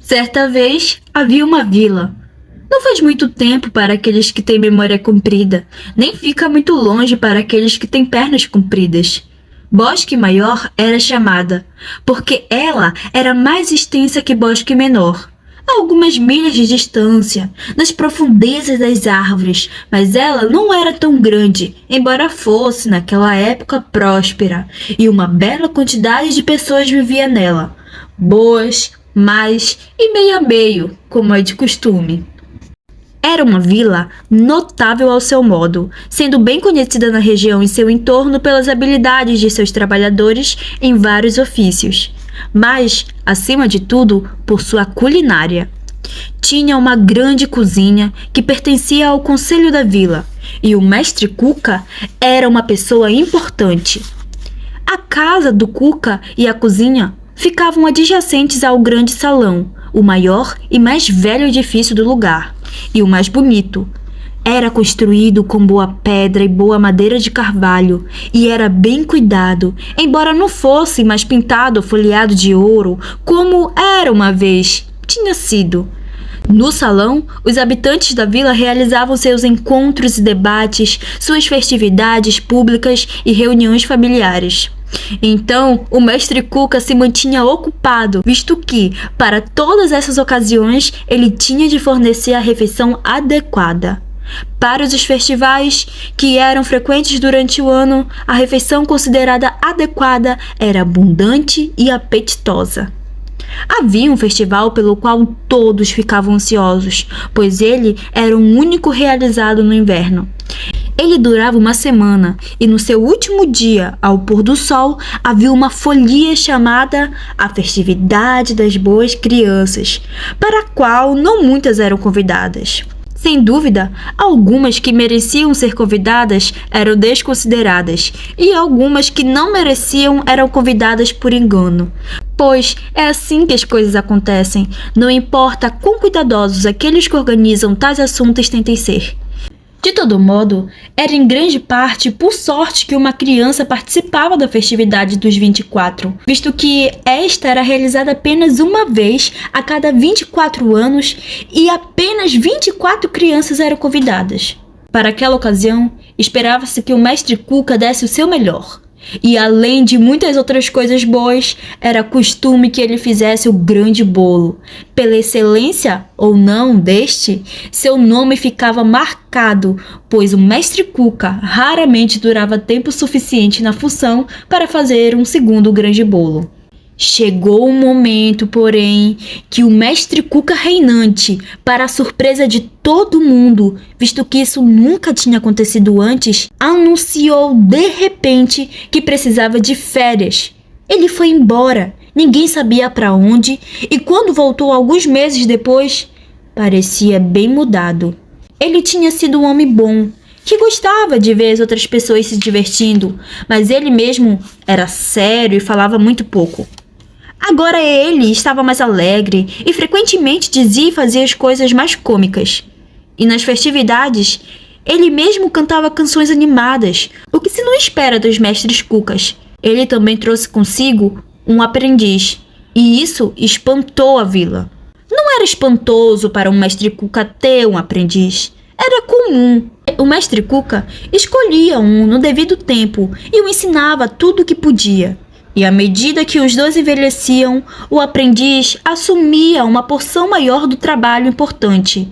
Certa vez, havia uma vila. Não faz muito tempo para aqueles que têm memória comprida, nem fica muito longe para aqueles que têm pernas compridas. Bosque Maior era chamada, porque ela era mais extensa que Bosque Menor, a algumas milhas de distância, nas profundezas das árvores, mas ela não era tão grande, embora fosse, naquela época, próspera, e uma bela quantidade de pessoas vivia nela, boas, más e meio a meio, como é de costume. Era uma vila notável ao seu modo, sendo bem conhecida na região e seu entorno pelas habilidades de seus trabalhadores em vários ofícios, mas, acima de tudo, por sua culinária. Tinha uma grande cozinha que pertencia ao conselho da vila, e o mestre Cuca era uma pessoa importante. A casa do Cuca e a cozinha ficavam adjacentes ao grande salão, o maior e mais velho edifício do lugar, e o mais bonito. Era construído com boa pedra e boa madeira de carvalho, e era bem cuidado, embora não fosse mais pintado ou folheado de ouro, como era uma vez tinha sido. No salão, os habitantes da vila realizavam seus encontros e debates, suas festividades públicas e reuniões familiares. Então, o mestre Cuca se mantinha ocupado, visto que, para todas essas ocasiões, ele tinha de fornecer a refeição adequada. Para os festivais, que eram frequentes durante o ano, a refeição considerada adequada era abundante e apetitosa. Havia um festival pelo qual todos ficavam ansiosos, pois ele era o único realizado no inverno. Ele durava uma semana e no seu último dia, ao pôr do sol, havia uma folia chamada a Festividade das Boas Crianças, para a qual não muitas eram convidadas. Sem dúvida, algumas que mereciam ser convidadas eram desconsideradas e algumas que não mereciam eram convidadas por engano. Pois é assim que as coisas acontecem, não importa quão cuidadosos aqueles que organizam tais assuntos tentem ser. De todo modo, era em grande parte por sorte que uma criança participava da festividade dos 24, visto que esta era realizada apenas uma vez a cada 24 anos e apenas 24 crianças eram convidadas. Para aquela ocasião, esperava-se que o mestre Cuca desse o seu melhor. E além de muitas outras coisas boas, era costume que ele fizesse o grande bolo. Pela excelência ou não deste, seu nome ficava marcado, pois o mestre Cuca raramente durava tempo suficiente na função para fazer um segundo grande bolo. Chegou o momento, porém, que o mestre Cuca reinante, para a surpresa de todo mundo, visto que isso nunca tinha acontecido antes, anunciou de repente que precisava de férias. Ele foi embora, ninguém sabia para onde, e quando voltou alguns meses depois, parecia bem mudado. Ele tinha sido um homem bom, que gostava de ver as outras pessoas se divertindo, mas ele mesmo era sério e falava muito pouco. Agora ele estava mais alegre e frequentemente dizia e fazia as coisas mais cômicas. E nas festividades, ele mesmo cantava canções animadas, o que se não espera dos mestres Cucas. Ele também trouxe consigo um aprendiz, e isso espantou a vila. Não era espantoso para um mestre Cuca ter um aprendiz, era comum. O mestre Cuca escolhia um no devido tempo e o ensinava tudo o que podia. E à medida que os dois envelheciam, o aprendiz assumia uma porção maior do trabalho importante,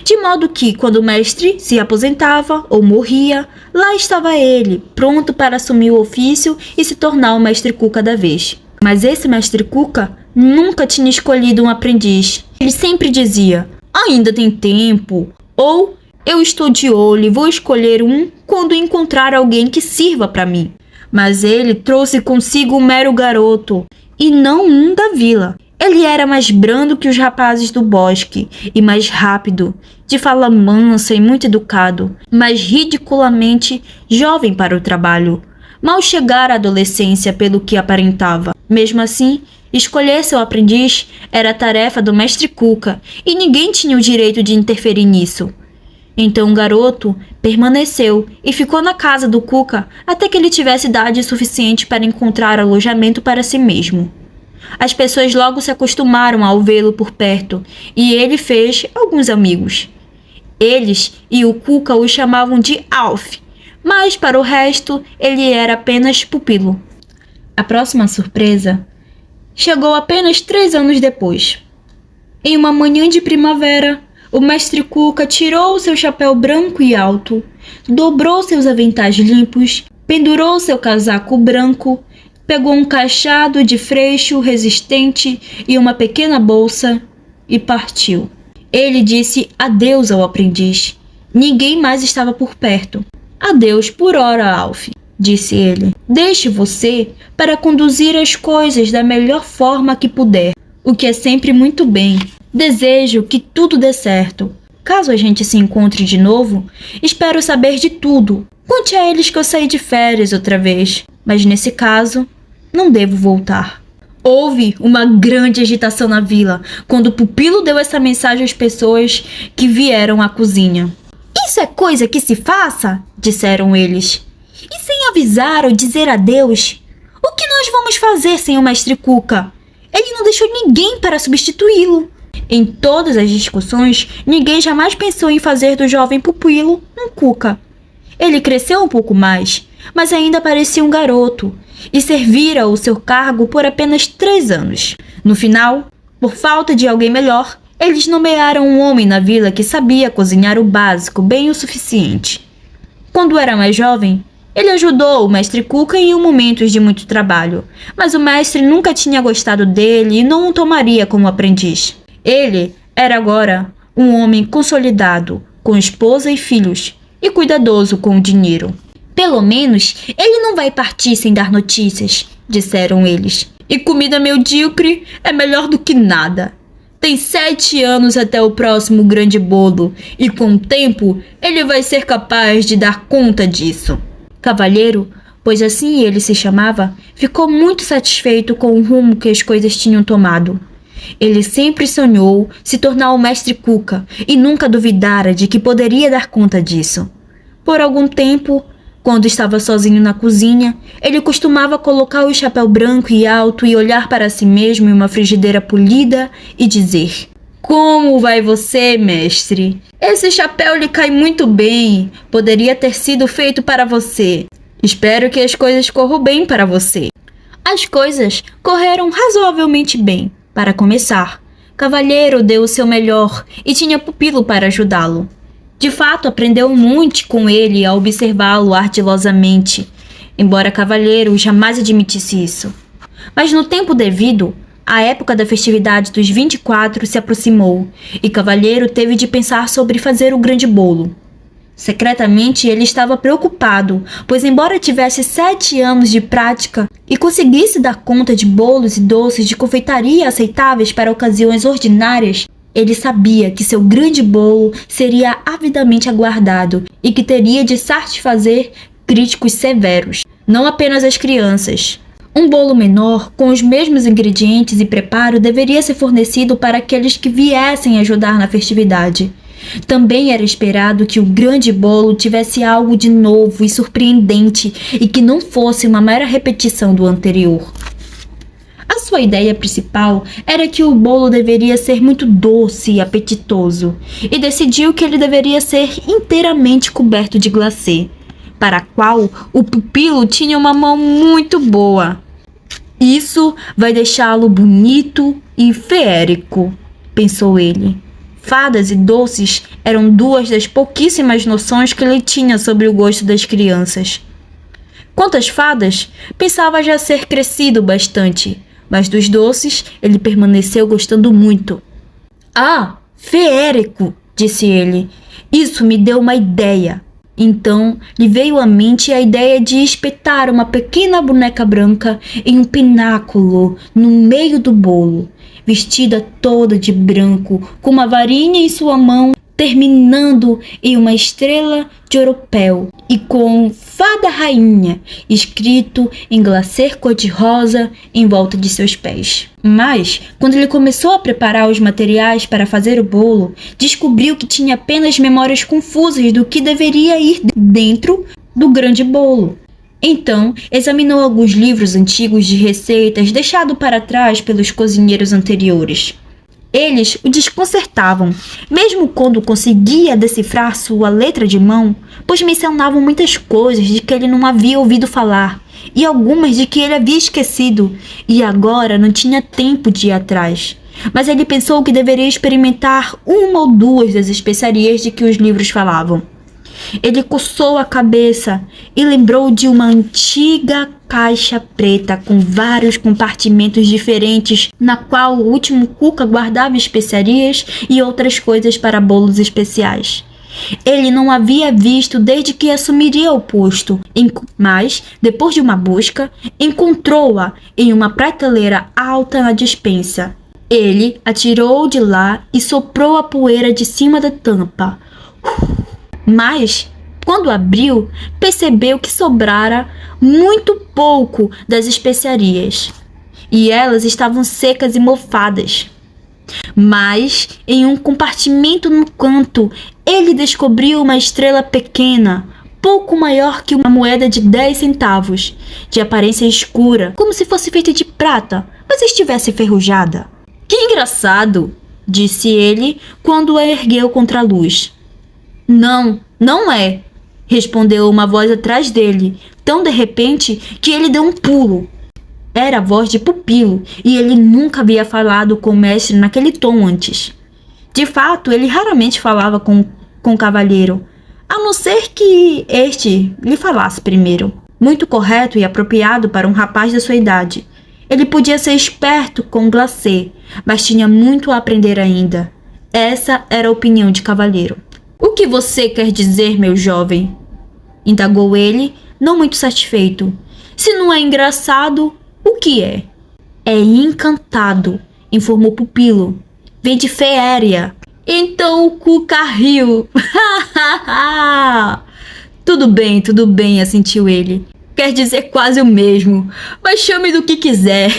de modo que, quando o mestre se aposentava ou morria, lá estava ele, pronto para assumir o ofício e se tornar o mestre Cuca da vez. Mas esse mestre Cuca nunca tinha escolhido um aprendiz. Ele sempre dizia, ainda tem tempo, ou eu estou de olho e vou escolher um quando encontrar alguém que sirva para mim. Mas ele trouxe consigo um mero garoto, e não um da vila. Ele era mais brando que os rapazes do bosque, e mais rápido, de fala mansa e muito educado, mas ridiculamente jovem para o trabalho. Mal chegara à adolescência pelo que aparentava. Mesmo assim, escolher seu aprendiz era a tarefa do mestre Cuca, e ninguém tinha o direito de interferir nisso. Então o garoto permaneceu e ficou na casa do Cuca até que ele tivesse idade suficiente para encontrar alojamento para si mesmo. As pessoas logo se acostumaram ao vê-lo por perto e ele fez alguns amigos. Eles e o Cuca o chamavam de Alf, mas para o resto ele era apenas pupilo. A próxima surpresa chegou apenas 3 anos depois. Em uma manhã de primavera, o mestre Cuca tirou seu chapéu branco e alto, dobrou seus aventais limpos, pendurou seu casaco branco, pegou um cajado de freixo resistente e uma pequena bolsa e partiu. Ele disse adeus ao aprendiz. Ninguém mais estava por perto. Adeus por hora, Alf, disse ele. Deixe você para conduzir as coisas da melhor forma que puder, o que é sempre muito bem. Desejo que tudo dê certo. Caso a gente se encontre de novo, espero saber de tudo. Conte a eles que eu saí de férias outra vez, mas nesse caso, não devo voltar. Houve uma grande agitação na vila quando o pupilo deu essa mensagem às pessoas que vieram à cozinha. Isso é coisa que se faça, disseram eles. E sem avisar ou dizer adeus? O que nós vamos fazer sem o mestre Cuca? Ele não deixou ninguém para substituí-lo. Em todas as discussões, ninguém jamais pensou em fazer do jovem pupilo um Cuca. Ele cresceu um pouco mais, mas ainda parecia um garoto, e servira o seu cargo por apenas 3 anos. No final, por falta de alguém melhor, eles nomearam um homem na vila que sabia cozinhar o básico bem o suficiente. Quando era mais jovem, ele ajudou o mestre Cuca em momentos de muito trabalho, mas o mestre nunca tinha gostado dele e não o tomaria como aprendiz. Ele era agora um homem consolidado, com esposa e filhos, e cuidadoso com o dinheiro. Pelo menos ele não vai partir sem dar notícias, disseram eles. E comida medíocre é melhor do que nada. Tem 7 anos até o próximo grande bolo, e com o tempo ele vai ser capaz de dar conta disso. Cavalheiro, pois assim ele se chamava, ficou muito satisfeito com o rumo que as coisas tinham tomado. Ele sempre sonhou se tornar o mestre Cuca e nunca duvidara de que poderia dar conta disso. Por algum tempo, quando estava sozinho na cozinha, ele costumava colocar o chapéu branco e alto e olhar para si mesmo em uma frigideira polida e dizer: "Como vai você, mestre? Esse chapéu lhe cai muito bem. Poderia ter sido feito para você. Espero que as coisas corram bem para você." As coisas correram razoavelmente bem. Para começar, Cavalheiro deu o seu melhor e tinha pupilo para ajudá-lo. De fato, aprendeu muito com ele ao observá-lo ardilosamente, embora Cavalheiro jamais admitisse isso. Mas no tempo devido, a época da festividade dos 24 se aproximou e Cavalheiro teve de pensar sobre fazer o grande bolo. Secretamente, ele estava preocupado, pois embora tivesse 7 anos de prática e conseguisse dar conta de bolos e doces de confeitaria aceitáveis para ocasiões ordinárias, ele sabia que seu grande bolo seria avidamente aguardado e que teria de satisfazer críticos severos, não apenas as crianças. Um bolo menor, com os mesmos ingredientes e preparo, deveria ser fornecido para aqueles que viessem ajudar na festividade. Também era esperado que o grande bolo tivesse algo de novo e surpreendente e que não fosse uma mera repetição do anterior. A sua ideia principal era que o bolo deveria ser muito doce e apetitoso, e decidiu que ele deveria ser inteiramente coberto de glacê, para a qual o pupilo tinha uma mão muito boa. Isso vai deixá-lo bonito e feérico, pensou ele. Fadas e doces eram 2 das pouquíssimas noções que ele tinha sobre o gosto das crianças. Quanto às fadas, pensava já ser crescido bastante, mas dos doces ele permaneceu gostando muito. "Ah, feérico", disse ele, "isso me deu uma ideia." Então lhe veio à mente a ideia de espetar uma pequena boneca branca em um pináculo no meio do bolo, vestida toda de branco, com uma varinha em sua mão, terminando em uma estrela de oropel, e com Fada Rainha escrito em glacê cor-de-rosa em volta de seus pés. Mas, quando ele começou a preparar os materiais para fazer o bolo, descobriu que tinha apenas memórias confusas do que deveria ir dentro do grande bolo. Então, examinou alguns livros antigos de receitas deixados para trás pelos cozinheiros anteriores. Eles o desconcertavam, mesmo quando conseguia decifrar sua letra de mão, pois mencionavam muitas coisas de que ele não havia ouvido falar, e algumas de que ele havia esquecido, e agora não tinha tempo de ir atrás. Mas ele pensou que deveria experimentar uma ou duas das especiarias de que os livros falavam. Ele coçou a cabeça e lembrou de uma antiga caixa preta com vários compartimentos diferentes, na qual o último Cuca guardava especiarias e outras coisas para bolos especiais. Ele não havia visto desde que assumiria o posto, mas, depois de uma busca, encontrou-a em uma prateleira alta na despensa. Ele a tirou de lá e soprou a poeira de cima da tampa. Mas, quando abriu, percebeu que sobrara muito pouco das especiarias, e elas estavam secas e mofadas. Mas, em um compartimento no canto, ele descobriu uma estrela pequena, pouco maior que uma moeda de 10 centavos, de aparência escura, como se fosse feita de prata, mas estivesse enferrujada. "Que engraçado", disse ele quando a ergueu contra a luz. "Não, não é", respondeu uma voz atrás dele, tão de repente que ele deu um pulo. Era a voz de Pupilo, e ele nunca havia falado com o mestre naquele tom antes. De fato, ele raramente falava com o cavalheiro, a não ser que este lhe falasse primeiro. Muito correto e apropriado para um rapaz da sua idade. Ele podia ser esperto com glacê, mas tinha muito a aprender ainda. Essa era a opinião de cavalheiro. "O que você quer dizer, meu jovem?" indagou ele, não muito satisfeito. "Se não é engraçado, o que é?" "É encantado", informou Pupilo. "Vem de Féria." Então o Cuca riu. Tudo bem, assentiu ele. "Quer dizer quase o mesmo, mas chame do que quiser.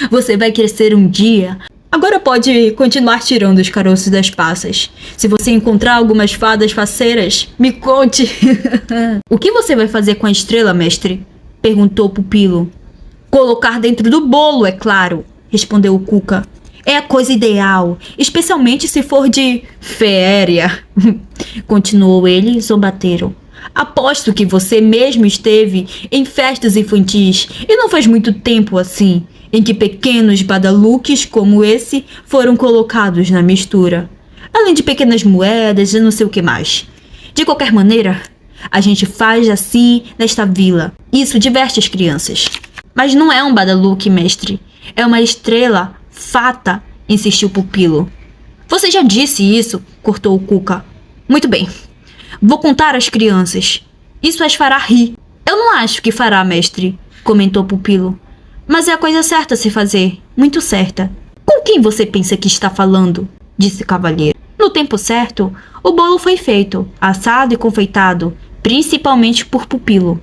Você vai crescer um dia. Agora pode continuar tirando os caroços das passas. Se você encontrar algumas fadas faceiras, me conte." "O que você vai fazer com a estrela, mestre?" perguntou Pupilo. "Colocar dentro do bolo, é claro", respondeu o Cuca. "É a coisa ideal, especialmente se for de féria", continuou ele, zombateiro. "Aposto que você mesmo esteve em festas infantis, e não faz muito tempo assim, em que pequenos badaluques como esse foram colocados na mistura. Além de pequenas moedas e não sei o que mais. De qualquer maneira, a gente faz assim nesta vila. Isso diverte as crianças." "Mas não é um badaluque, mestre. É uma estrela fata", insistiu Pupilo. "Você já disse isso", cortou o Cuca. "Muito bem. Vou contar às crianças. Isso as fará rir." "Eu não acho que fará, mestre", comentou Pupilo. "Mas é a coisa certa a se fazer, muito certa." "Com quem você pensa que está falando?" disse o cavalheiro. No tempo certo, o bolo foi feito, assado e confeitado, principalmente por Pupilo.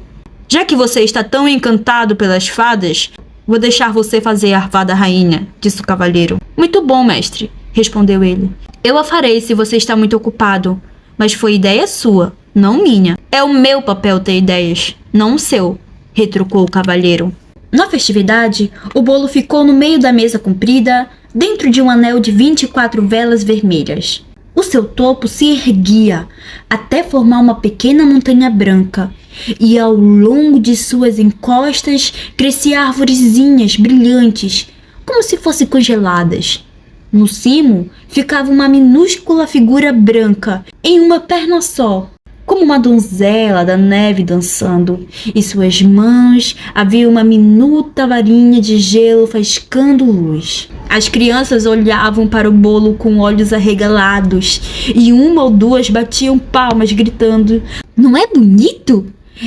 "Já que você está tão encantado pelas fadas, vou deixar você fazer a fada rainha", disse o cavalheiro. "Muito bom, mestre", respondeu ele. "Eu a farei se você está muito ocupado, mas foi ideia sua, não minha. É o meu papel ter ideias, não o seu", retrucou o cavalheiro. Na festividade, o bolo ficou no meio da mesa comprida, dentro de um anel de 24 velas vermelhas. O seu topo se erguia até formar uma pequena montanha branca, e ao longo de suas encostas cresciam arvorezinhas brilhantes, como se fossem congeladas. No cimo ficava uma minúscula figura branca, em uma perna só, como uma donzela da neve dançando, e suas mãos havia uma minuta varinha de gelo faiscando luz. As crianças olhavam para o bolo com olhos arregalados, e uma ou duas batiam palmas gritando: "Não é bonito?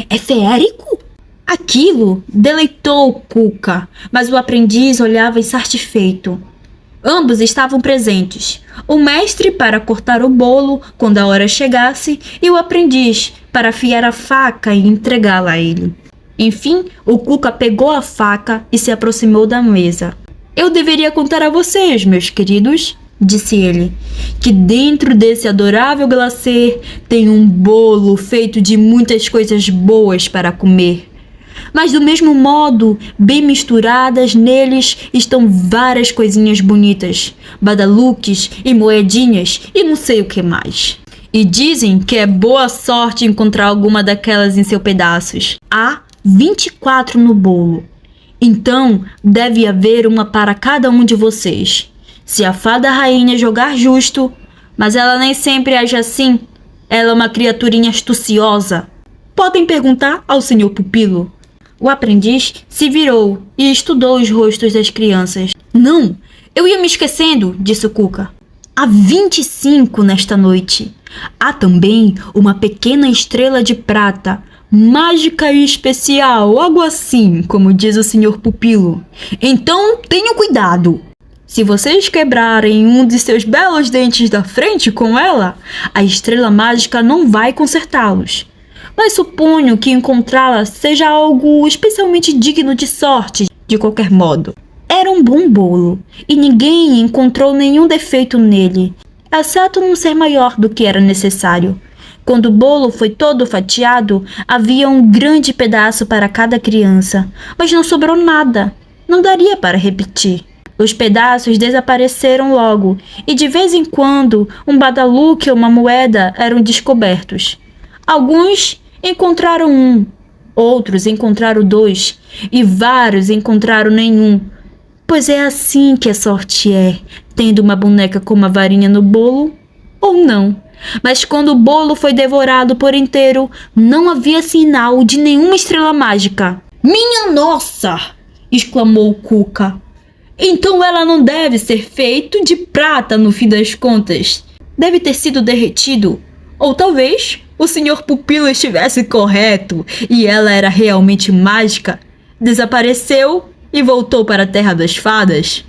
É feérico?" Aquilo deleitou o Cuca, mas o aprendiz olhava insatisfeito. Ambos estavam presentes, o mestre para cortar o bolo quando a hora chegasse e o aprendiz para afiar a faca e entregá-la a ele. Enfim, o Cuca pegou a faca e se aproximou da mesa. "Eu deveria contar a vocês, meus queridos", disse ele, "que dentro desse adorável glacê tem um bolo feito de muitas coisas boas para comer. Mas do mesmo modo, bem misturadas neles estão várias coisinhas bonitas, badaluques e moedinhas e não sei o que mais. E dizem que é boa sorte encontrar alguma daquelas em seus pedaços. Há 24 no bolo. Então, deve haver uma para cada um de vocês. Se a fada rainha jogar justo, mas ela nem sempre age assim. Ela é uma criaturinha astuciosa. Podem perguntar ao senhor pupilo. O aprendiz se virou e estudou os rostos das crianças. Não, eu ia me esquecendo, disse o Cuca. Há 25 nesta noite. Há também uma pequena estrela de prata, mágica e especial, algo assim, como diz o senhor pupilo. Então, tenham cuidado. Se vocês quebrarem um de seus belos dentes da frente com ela, a estrela mágica não vai consertá-los. Mas suponho que encontrá-la seja algo especialmente digno de sorte, de qualquer modo. Era um bom bolo, e ninguém encontrou nenhum defeito nele, exceto não ser maior do que era necessário. Quando o bolo foi todo fatiado, havia um grande pedaço para cada criança, mas não sobrou nada. Não daria para repetir. Os pedaços desapareceram logo, e de vez em quando um badaluque ou uma moeda eram descobertos. Alguns encontraram um, outros encontraram 2, e vários encontraram nenhum. Pois é assim que a sorte é, tendo uma boneca com uma varinha no bolo, ou não. Mas quando o bolo foi devorado por inteiro, não havia sinal de nenhuma estrela mágica. Minha nossa! Exclamou o Cuca. Então ela não deve ser feita de prata no fim das contas. Deve ter sido derretido. Ou talvez o senhor pupilo estivesse correto e ela era realmente mágica, desapareceu e voltou para a terra das fadas.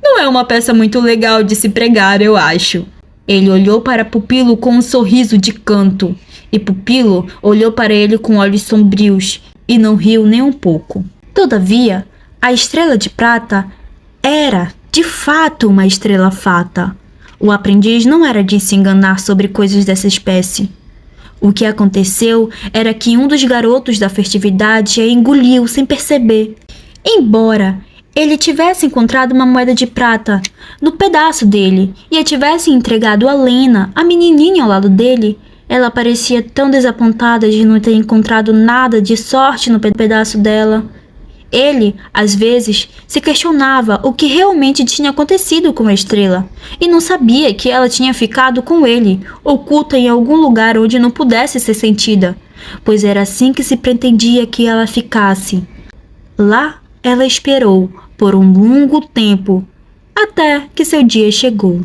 Não é uma peça muito legal de se pregar, eu acho. Ele olhou para Pupilo com um sorriso de canto, e Pupilo olhou para ele com olhos sombrios e não riu nem um pouco. Todavia, a estrela de prata era, de fato, uma estrela fata. O aprendiz não era de se enganar sobre coisas dessa espécie. O que aconteceu era que um dos garotos da festividade a engoliu sem perceber. Embora ele tivesse encontrado uma moeda de prata no pedaço dele e a tivesse entregado a Lena, a menininha ao lado dele, ela parecia tão desapontada de não ter encontrado nada de sorte no pedaço dela. Ele, às vezes, se questionava o que realmente tinha acontecido com a estrela e não sabia que ela tinha ficado com ele, oculta em algum lugar onde não pudesse ser sentida, pois era assim que se pretendia que ela ficasse. Lá ela esperou por um longo tempo, até que seu dia chegou.